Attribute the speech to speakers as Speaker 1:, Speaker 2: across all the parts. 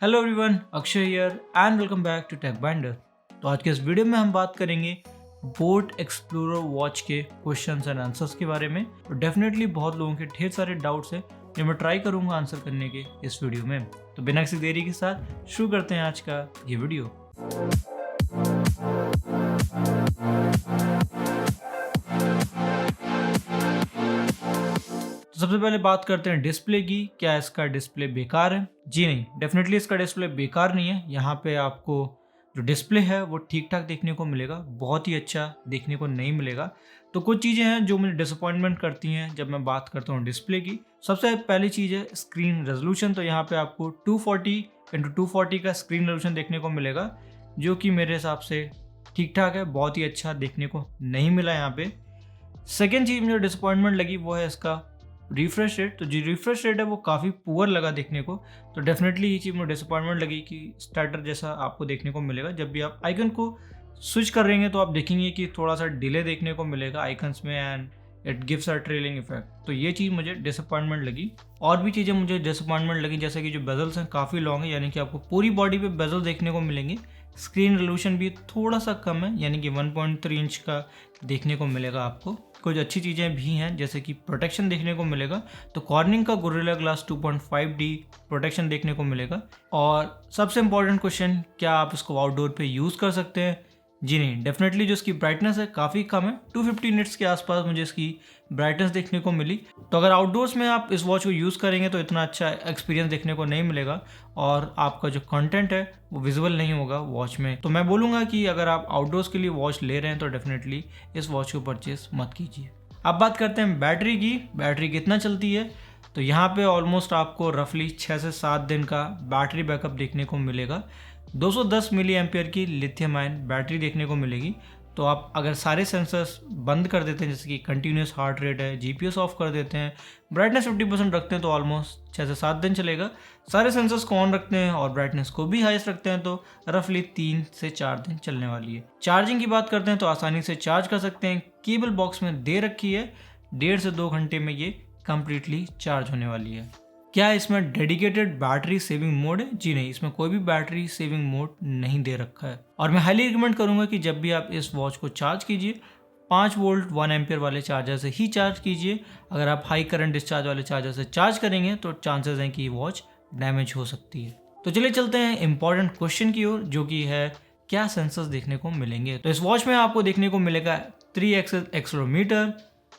Speaker 1: Hello everyone, Akshay here and welcome back to tech binder. तो आज के इस वीडियो में हम बात करेंगे बोट एक्सप्लोरर वॉच के क्वेश्चंस एंड आंसर्स के बारे में। तो डेफिनेटली बहुत लोगों के ढेर सारे डाउट्स हैं जो मैं ट्राई करूंगा आंसर करने के इस वीडियो में। तो बिना किसी देरी के साथ शुरू करते हैं आज का ये वीडियो। तो सबसे पहले बात करते हैं डिस्प्ले की। क्या इसका डिस्प्ले बेकार है? जी नहीं, डेफिनेटली इसका डिस्प्ले बेकार नहीं है। यहाँ पे आपको जो डिस्प्ले है वो ठीक ठाक देखने को मिलेगा, बहुत ही अच्छा देखने को नहीं मिलेगा। तो कुछ चीज़ें हैं जो मुझे डिसअपॉइंटमेंट करती हैं जब मैं बात करता हूँ डिस्प्ले की। सबसे पहली चीज़ है स्क्रीन रेजोल्यूशन। तो यहाँ पे आपको 240x240 का स्क्रीन रेजोल्यूशन देखने को मिलेगा, जो कि मेरे हिसाब से ठीक ठाक है, बहुत ही अच्छा देखने को नहीं मिला यहाँ पे। सेकेंड चीज़ मुझे डिसअपॉइंटमेंट लगी वो है इसका रिफ्रेश रेट। तो जो रिफ्रेश रेट है वो काफ़ी पुअर लगा देखने को। तो डेफिनेटली ये चीज़ मुझे डिसअपॉइंटमेंट लगी कि स्टार्टर जैसा आपको देखने को मिलेगा। जब भी आप आइकन को स्विच कर रहे हैं तो आप देखेंगे कि थोड़ा सा डिले देखने को मिलेगा आइकन्स में and it gives a trailing effect. तो ये चीज़ मुझे डिसअपॉइंटमेंट लगी। और भी चीज़ें मुझे डिसअपॉइंटमेंट लगी, जैसे कि जो बेजल्स हैं काफ़ी लॉन्ग है, यानी कि आपको पूरी बॉडी पे बेजल देखने को मिलेंगे। स्क्रीन रेजोल्यूशन भी थोड़ा सा कम है, यानी कि 1.3 इंच का देखने को मिलेगा आपको। कुछ अच्छी चीज़ें भी हैं, जैसे कि प्रोटेक्शन देखने को मिलेगा। तो कॉर्निंग का गोरिल्ला ग्लास 2.5D प्रोटेक्शन देखने को मिलेगा। और सबसे इंपॉर्टेंट क्वेश्चन, क्या आप इसको आउटडोर पे यूज़ कर सकते हैं? जी नहीं, डेफिनेटली जो इसकी ब्राइटनेस है काफ़ी कम है। 250 निट्स के आसपास मुझे इसकी ब्राइटनेस देखने को मिली। तो अगर आउटडोर्स में आप इस वॉच को यूज़ करेंगे तो इतना अच्छा एक्सपीरियंस देखने को नहीं मिलेगा और आपका जो कंटेंट है वो विजुअल नहीं होगा वॉच में। तो मैं बोलूँगा कि अगर आप आउटडोर्स के लिए वॉच ले रहे हैं तो डेफिनेटली इस वॉच को परचेस मत कीजिए। अब बात करते हैं बैटरी की। बैटरी कितना चलती है? तो यहाँ पे ऑलमोस्ट आपको रफली 6 से 7 दिन का बैटरी बैकअप देखने को मिलेगा। 210 मिली एम्पियर की लिथियम आयन बैटरी देखने को मिलेगी। तो आप अगर सारे सेंसर्स बंद कर देते हैं, जैसे कि कंटिन्यूस हार्ट रेट है, जीपीएस ऑफ कर देते हैं, ब्राइटनेस 50% रखते हैं, तो ऑलमोस्ट 6 से 7 दिन चलेगा। सारे सेंसर्स को ऑन रखते हैं और ब्राइटनेस को भी हाईएस्ट रखते हैं तो रफली 3 से 4 दिन चलने वाली है। चार्जिंग की बात करते हैं तो आसानी से चार्ज कर सकते हैं। केबल बॉक्स में दे रखी है, 1.5 से 2 घंटे में ये कंप्लीटली चार्ज होने वाली है। क्या इसमें डेडिकेटेड बैटरी सेविंग मोड है? जी नहीं, इसमें कोई भी बैटरी सेविंग मोड नहीं दे रखा है। और मैं हाईली रिकमेंड करूंगा कि जब भी आप इस वॉच को चार्ज कीजिए 5 वोल्ट 1 एम्पियर वाले चार्जर से ही चार्ज कीजिए। अगर आप हाई करंट डिस्चार्ज वाले चार्जर से चार्ज करेंगे तो चांसेस हैं कि वॉच डैमेज हो सकती है। तो चलिए चलते हैं इंपॉर्टेंट क्वेश्चन की ओर, जो कि है क्या सेंसर्स देखने को मिलेंगे। तो इस वॉच में आपको देखने को मिलेगा 3 एक्सिस एक्सेलेरोमीटर,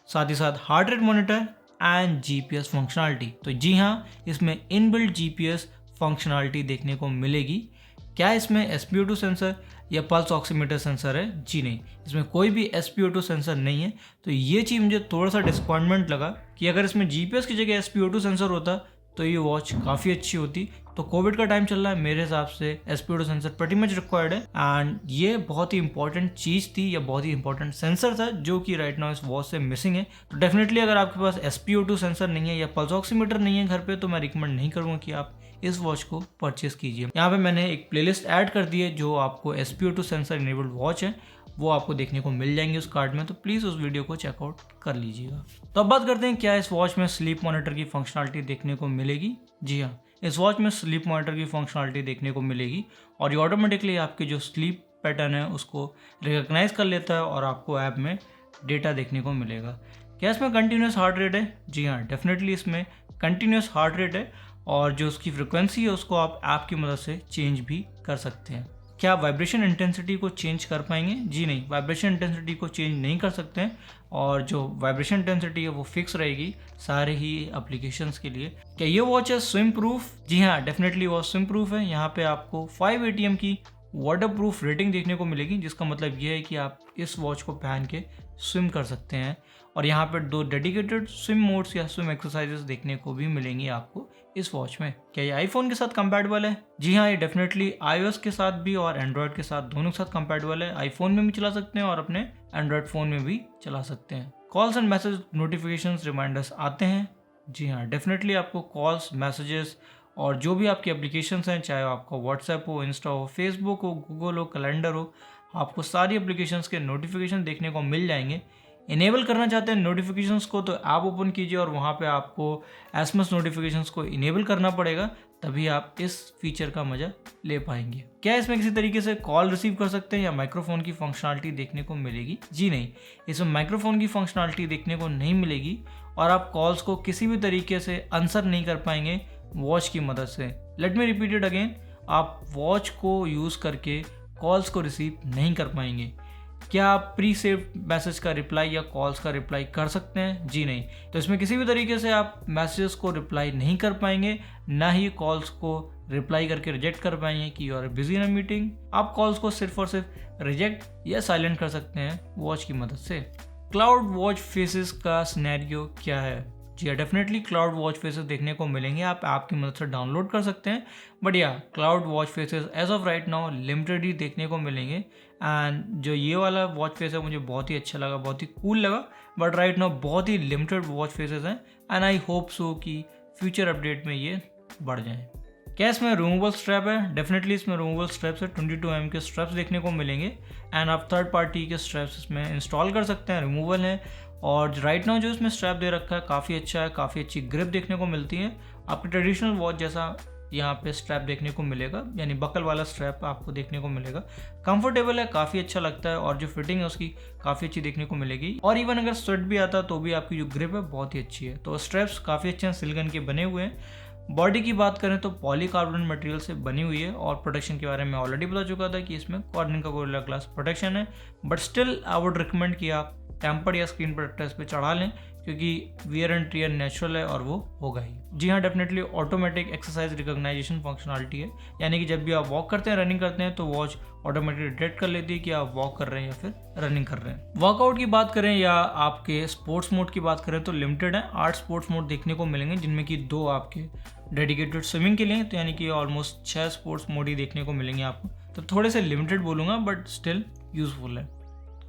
Speaker 1: साथ ही साथ heart rate monitor and GPS functionality. तो जी हाँ, इसमें इनबिल्ट जीपीएस फंक्शनलिटी देखने को मिलेगी। क्या इसमें SpO2 सेंसर या पल्स ऑक्सीमीटर सेंसर है? जी नहीं, इसमें कोई भी SpO2 सेंसर नहीं है। तो ये चीज़ मुझे थोड़ा सा डिसअपॉइंटमेंट लगा कि अगर इसमें जीपीएस की जगह SpO2 सेंसर होता तो ये वॉच काफ़ी अच्छी होती। तो कोविड का टाइम चल रहा है, मेरे हिसाब से SpO2 sensor pretty much required है एंड ये बहुत ही इंपॉर्टेंट चीज़ थी या बहुत ही इंपॉर्टेंट सेंसर था जो कि राइट नाउ इस वॉच से मिसिंग है। तो डेफिनेटली अगर आपके पास SpO2 सेंसर नहीं है या पल्स ऑक्सीमीटर नहीं है घर पे, तो मैं रिकमेंड नहीं करूँगा कि आप इस वॉच को परचेस कीजिए। यहाँ पे मैंने एक प्लेलिस्ट ऐड कर दी है जो आपको SpO2 सेंसर इनेबल्ड वॉच है वो आपको देखने को मिल जाएंगे उस कार्ड में, तो प्लीज़ उस वीडियो को चेकआउट कर लीजिएगा। तो अब बात करते हैं क्या इस वॉच में स्लीप मॉनिटर की फंक्शनलिटी देखने को मिलेगी। जी हाँ, इस वॉच में स्लीप मॉनिटर की फंक्शनलिटी देखने को मिलेगी और ये ऑटोमेटिकली आपके जो स्लीप पैटर्न है उसको रिकॉग्नाइज कर लेता है और आपको ऐप में डेटा देखने को मिलेगा। क्या इसमें कंटिन्यूस हार्ट रेट है? जी हाँ, डेफिनेटली इसमें कंटिन्यूस हार्ट रेट है और जो उसकी फ्रिक्वेंसी है उसको आप ऐप की मदद से चेंज भी कर सकते हैं। क्या वाइब्रेशन इंटेंसिटी को चेंज कर पाएंगे? जी नहीं, वाइब्रेशन इंटेंसिटी को चेंज नहीं कर सकते हैं और जो वाइब्रेशन इंटेंसिटी है वो फिक्स रहेगी सारे ही एप्लीकेशंस के लिए। क्या ये वॉच है स्विम प्रूफ? जी हाँ, डेफिनेटली वॉच स्विम प्रूफ है। यहाँ पे आपको 5 ATM की वाटर प्रूफ रेटिंग देखने को मिलेगी, जिसका मतलब ये है कि आप इस वॉच को पहन के स्विम कर सकते हैं। और यहाँ पर 2 डेडिकेटेड स्विम मोड्स या स्विम एक्सरसाइजेस देखने को भी मिलेंगी आपको इस वॉच में। क्या ये आईफोन के साथ कंपैटिबल है? जी हाँ, ये डेफिनेटली iOS के साथ भी और एंड्रॉयड के साथ दोनों के साथ कंपैटिबल है। आईफोन में भी चला सकते हैं और अपने एंड्रॉयड फ़ोन में भी चला सकते हैं। Calls and message notifications reminders आते हैं। जी हाँ, डेफिनेटली आपको कॉल्स, मैसेजेस और जो भी आपकी एप्लीकेशंस हैं, चाहे आपका व्हाट्सएप हो, इंस्टा हो, फेसबुक हो, गूगल हो, कैलेंडर हो, आपको सारी एप्लीकेशंस के नोटिफिकेशन देखने को मिल जाएंगे। इनेबल करना चाहते हैं नोटिफिकेशंस को तो ऐप ओपन कीजिए और वहाँ पे आपको एसएमएस नोटिफिकेशंस को इनेबल करना पड़ेगा तभी आप इस फीचर का मजा ले पाएंगे। क्या इसमें किसी तरीके से कॉल रिसीव कर सकते हैं या माइक्रोफोन की फंक्शनलिटी देखने को मिलेगी? जी नहीं, इसमें माइक्रोफोन की फंक्शनलिटी देखने को नहीं मिलेगी और आप कॉल्स को किसी भी तरीके से आंसर नहीं कर पाएंगे वॉच की मदद से। Let me repeat it again, आप वॉच को यूज़ करके कॉल्स को रिसीव नहीं कर पाएंगे। क्या आप प्री सेव्ड मैसेज का रिप्लाई या कॉल्स का रिप्लाई कर सकते हैं? जी नहीं। तो इसमें किसी भी तरीके से आप मैसेजेस को रिप्लाई नहीं कर पाएंगे, ना ही कॉल्स को रिप्लाई करके रिजेक्ट कर पाएंगे कि you are busy in a meeting. आप कॉल्स को सिर्फ और सिर्फ रिजेक्ट या साइलेंट कर सकते हैं वॉच की मदद से। क्लाउड वॉच फेसेस का सिनेरियो क्या है? जी हाँ, डेफिनेटली क्लाउड वॉच फेसेस देखने को मिलेंगे। आप ऐप की मदद से डाउनलोड कर सकते हैं, बट या cloud watch faces as of right now limited ही देखने को मिलेंगे। एंड जो ये वाला वॉच फेस है मुझे बहुत ही अच्छा लगा, बहुत ही कूल लगा, बट राइट नाउ बहुत ही लिमिटेड वॉच फेसेस हैं एंड आई होप सो कि फ्यूचर अपडेट में ये बढ़ जाए। क्या इसमें रिमूवल स्ट्रैप है? डेफिनेटली इसमें रिमूवल स्ट्रैप्स है, 22 mm के स्ट्रैप्स देखने को मिलेंगे एंड आप थर्ड पार्टी के स्ट्रैप्स इसमें इंस्टॉल कर सकते हैं, रिमूवल है। और राइट नाउ जो इसमें स्ट्रैप दे रखा है काफ़ी अच्छा है, काफ़ी अच्छी ग्रिप देखने को मिलती है। आपकी ट्रेडिशनल वॉच जैसा यहाँ पे स्ट्रैप देखने को मिलेगा, यानी बकल वाला स्ट्रैप आपको देखने को मिलेगा। कंफर्टेबल है, काफ़ी अच्छा लगता है और जो फिटिंग है उसकी काफ़ी अच्छी देखने को मिलेगी। और इवन अगर स्वेट भी आता तो भी आपकी जो ग्रिप है बहुत ही अच्छी है। तो स्ट्रैप्स काफ़ी अच्छे हैं, सिलिकॉन के बने हुए हैं। बॉडी की बात करें तो पॉलीकार्बोनेट मटेरियल से बनी हुई है और प्रोटेक्शन के बारे में ऑलरेडी बता चुका था कि इसमें कॉर्निंग का गोरिल्ला ग्लास प्रोटेक्शन है, but still I would recommend कि आप टेम्पर्ड या स्क्रीन प्रोटेक्टर्स पे चढ़ा लें क्योंकि वियर एंड टियर नेचुरल है और वो होगा ही। जी हाँ, definitely automatic exercise recognization functionality है, यानी कि जब भी आप वॉक करते हैं, रनिंग करते हैं तो वॉच ऑटोमेटिक डिटेक्ट कर लेती है कि आप वॉक कर रहे हैं या फिर रनिंग कर रहे हैं। वर्कआउट की बात करें या आपके स्पोर्ट्स मोड की बात करें तो लिमिटेड है, 8 स्पोर्ट्स मोड देखने को मिलेंगे जिनमें कि 2 आपके डेडिकेटेड स्विमिंग के लिए, तो यानी कि ऑलमोस्ट 6 स्पोर्ट्स मोड ही देखने को मिलेंगे आपको। तो थोड़े से लिमिटेड बोलूँगा बट स्टिल यूजफुल है।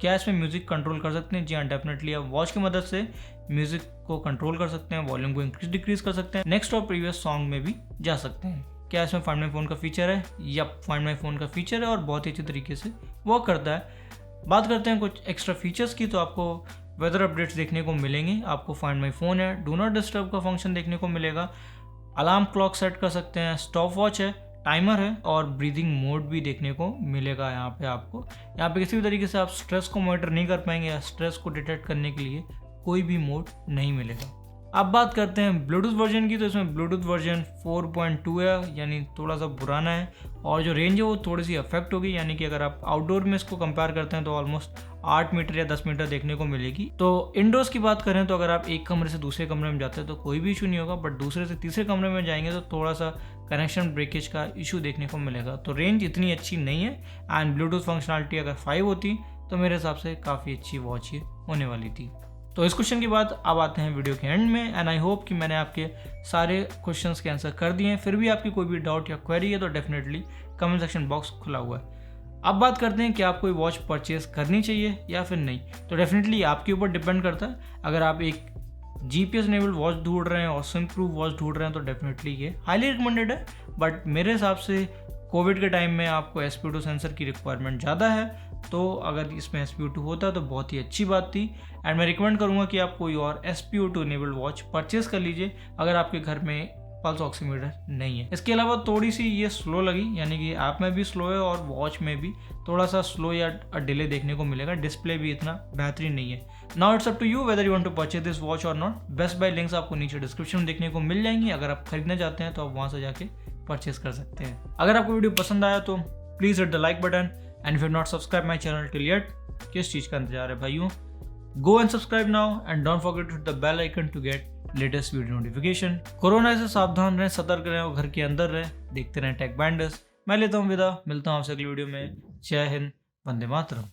Speaker 1: क्या इसमें म्यूजिक कंट्रोल कर सकते हैं? जी हाँ, डेफिनेटली आप वॉच की मदद से म्यूजिक को कंट्रोल कर सकते हैं, वॉल्यूम को इंक्रीज डिक्रीज कर सकते हैं, नेक्स्ट और प्रीवियस सॉन्ग में भी जा सकते हैं। क्या इसमें फाइंड माई फोन का फीचर है? यप, फाइंड माई फोन का फीचर है और बहुत ही अच्छे तरीके से वर्क करता है। बात करते हैं कुछ एक्स्ट्रा फीचर्स की, तो आपको वेदर अपडेट्स देखने को मिलेंगे, आपको फाइंड माई फोन है, डू नॉट डिस्टर्ब का फंक्शन देखने को मिलेगा, अलार्म क्लॉक सेट कर सकते हैं, स्टॉप वॉच है, टाइमर है और ब्रीदिंग मोड भी देखने को मिलेगा। यहाँ पे आपको किसी भी तरीके से आप स्ट्रेस को मॉनिटर नहीं कर पाएंगे या स्ट्रेस को डिटेक्ट करने के लिए कोई भी मोड नहीं मिलेगा। अब बात करते हैं ब्लूटूथ वर्जन की, तो इसमें ब्लूटूथ वर्जन 4.2 है, यानी थोड़ा सा पुराना है और जो रेंज है वो थोड़ी सी अफेक्ट होगी, यानी कि अगर आप आउटडोर में इसको कंपेयर करते हैं तो ऑलमोस्ट 8 मीटर या 10 मीटर देखने को मिलेगी। तो इंडोर्स की बात करें तो अगर आप एक कमरे से दूसरे कमरे में जाते हैं तो कोई भी इशू नहीं होगा, बट दूसरे से तीसरे कमरे में जाएंगे तो थोड़ा सा कनेक्शन ब्रेकेज का इशू देखने को मिलेगा। तो रेंज इतनी अच्छी नहीं है एंड ब्लूटूथ फंक्शनलिटी अगर 5 होती तो मेरे हिसाब से काफ़ी अच्छी वॉच ये होने वाली थी। तो इस क्वेश्चन के बाद अब आते हैं वीडियो के एंड में एंड आई होप कि मैंने आपके सारे क्वेश्चंस के आंसर कर दिए हैं। फिर भी आपकी कोई भी डाउट या क्वेरी है तो डेफिनेटली कमेंट सेक्शन बॉक्स खुला हुआ है। अब बात करते हैं कि आप कोई वॉच परचेज करनी चाहिए या फिर नहीं, तो डेफिनेटली आपके ऊपर डिपेंड करता है। अगर आप एक GPS इनेबल्ड वॉच ढूंढ रहे हैं और स्विम प्रूफ वॉच ढूंढ रहे हैं तो डेफिनेटली ये हाईली रिकमेंडेड है, बट मेरे हिसाब से कोविड के टाइम में आपको SpO2 सेंसर की रिक्वायरमेंट ज़्यादा है, तो अगर इसमें SpO2 होता तो बहुत ही अच्छी बात थी एंड मैं रिकमेंड करूँगा कि आप कोई और SpO2 इनेबल्ड वॉच परचेज कर लीजिए अगर आपके घर में पल्स ऑक्सीमीटर नहीं है। इसके अलावा थोड़ी सी ये स्लो लगी, यानी कि ऐप में भी स्लो है और वॉच में भी थोड़ा सा स्लो या डिले देखने को मिलेगा, डिस्प्ले भी इतना बेहतरीन नहीं है। Now it's up to you whether you want to purchase this watch और नॉट। बेस्ट बाय लिंक्स आपको नीचे डिस्क्रिप्शन में देखने को मिल जाएंगी, अगर आप खरीदना चाहते हैं तो आप वहाँ से जाके परचेज कर सकते हैं। अगर आपको वीडियो पसंद आया तो please hit the like button and if you not subscribe my channel till yet, किस चीज़ का इंतजार है भाइयों, go and subscribe now and don't forget to hit the bell icon to get latest video notification. Corona से सावधान रहें, सतर्क रहें और घर के अंदर रहें। देखते रहें टेक बैंडर्स। मैं लेता हूँ विदा, मिलता हूँ आपसे अगली वीडियो में। जय हिंद, वंदे मातरम।